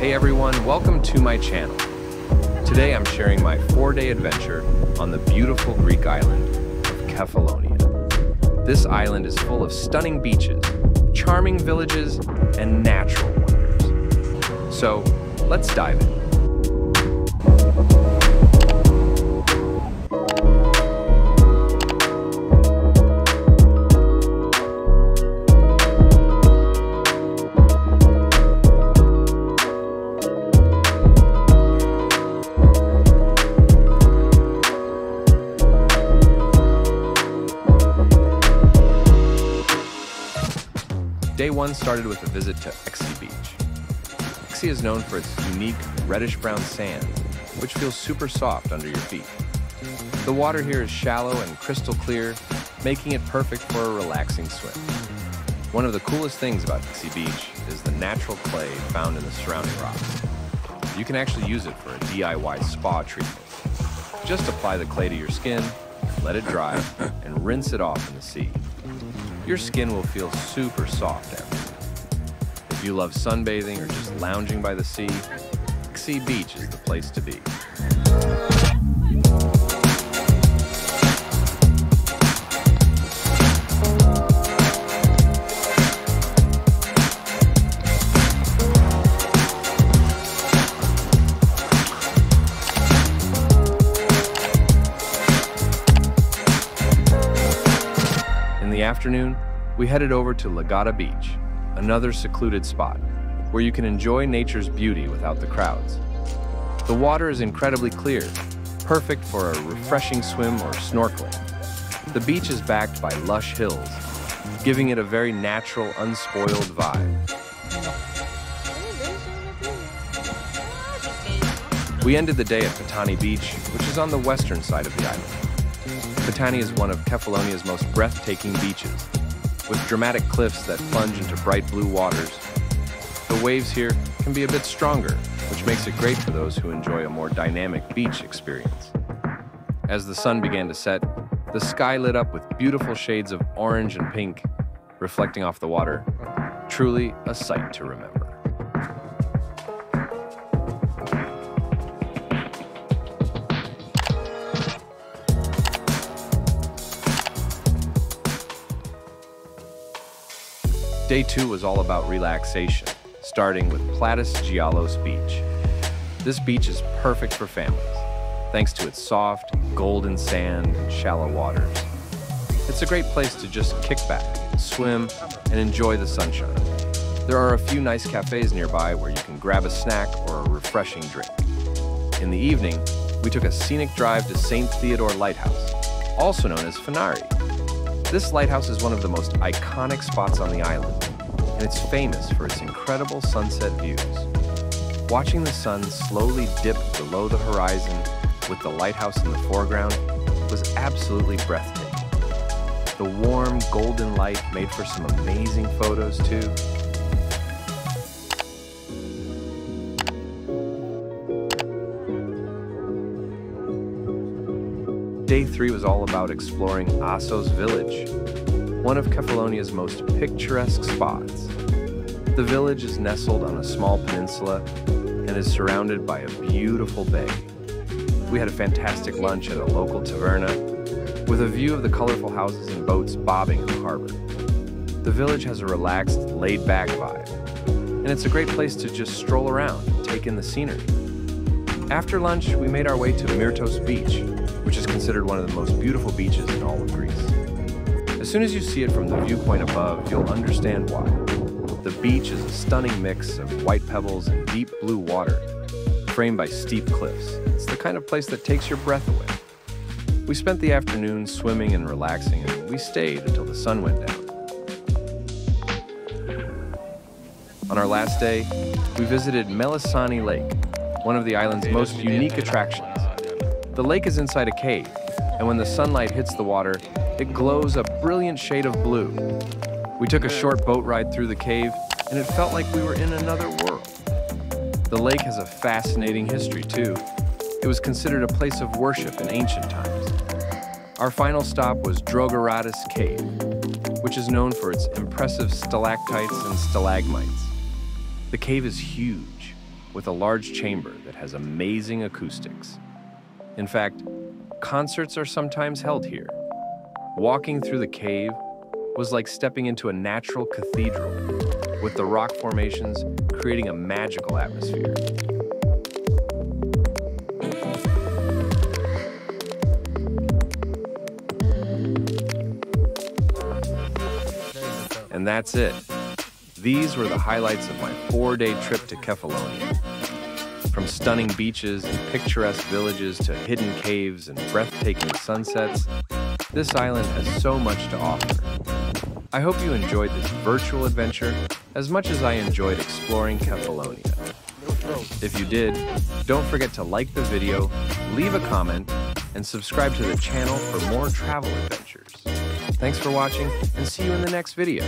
Hey everyone, welcome to my channel. Today I'm sharing my 4-day adventure on the beautiful Greek island of Kefalonia. This island is full of stunning beaches, charming villages, and natural wonders. So, let's dive in. Day 1 started with a visit to Lakos Beach. Lakos is known for its unique reddish-brown sand, which feels super soft under your feet. The water here is shallow and crystal clear, making it perfect for a relaxing swim. One of the coolest things about Lakos Beach is the natural clay found in the surrounding rocks. You can actually use it for a DIY spa treatment. Just apply the clay to your skin, let it dry, and rinse it off in the sea. Your skin will feel super soft after. If you love sunbathing or just lounging by the sea, Lakos Beach is the place to be. In the afternoon, we headed over to Lagada Beach, another secluded spot where you can enjoy nature's beauty without the crowds. The water is incredibly clear, perfect for a refreshing swim or snorkeling. The beach is backed by lush hills, giving it a very natural, unspoiled vibe. We ended the day at Petani Beach, which is on the western side of the island. Petani is one of Kefalonia's most breathtaking beaches, with dramatic cliffs that plunge into bright blue waters. The waves here can be a bit stronger, which makes it great for those who enjoy a more dynamic beach experience. As the sun began to set, the sky lit up with beautiful shades of orange and pink, reflecting off the water. Truly a sight to remember. Day 2 was all about relaxation, starting with Platis Gialos Beach. This beach is perfect for families, thanks to its soft, golden sand and shallow waters. It's a great place to just kick back, swim, and enjoy the sunshine. There are a few nice cafes nearby where you can grab a snack or a refreshing drink. In the evening, we took a scenic drive to Theodore Lighthouse, also known as Fanari. This lighthouse is one of the most iconic spots on the island, and it's famous for its incredible sunset views. Watching the sun slowly dip below the horizon with the lighthouse in the foreground was absolutely breathtaking. The warm, golden light made for some amazing photos, too. Day 3 was all about exploring Lakos Village, one of Kefalonia's most picturesque spots. The village is nestled on a small peninsula and is surrounded by a beautiful bay. We had a fantastic lunch at a local taverna with a view of the colorful houses and boats bobbing in the harbor. The village has a relaxed, laid-back vibe, and it's a great place to just stroll around and take in the scenery. After lunch, we made our way to Lakos Beach, which is considered one of the most beautiful beaches in all of Greece. As soon as you see it from the viewpoint above, you'll understand why. The beach is a stunning mix of white pebbles and deep blue water, framed by steep cliffs. It's the kind of place that takes your breath away. We spent the afternoon swimming and relaxing, and we stayed until the sun went down. On our last day, we visited Melisani Lake, one of the island's most unique attractions. The lake is inside a cave, and when the sunlight hits the water, it glows a brilliant shade of blue. We took a short boat ride through the cave, and it felt like we were in another world. The lake has a fascinating history, too. It was considered a place of worship in ancient times. Our final stop was Drogoratis Cave, which is known for its impressive stalactites and stalagmites. The cave is huge, with a large chamber that has amazing acoustics. In fact, concerts are sometimes held here. Walking through the cave was like stepping into a natural cathedral, with the rock formations creating a magical atmosphere. And that's it. These were the highlights of my 4-day trip to Kefalonia. From stunning beaches and picturesque villages to hidden caves and breathtaking sunsets, this island has so much to offer. I hope you enjoyed this virtual adventure as much as I enjoyed exploring Kefalonia. If you did, don't forget to like the video, leave a comment, and subscribe to the channel for more travel adventures. Thanks for watching, and see you in the next video.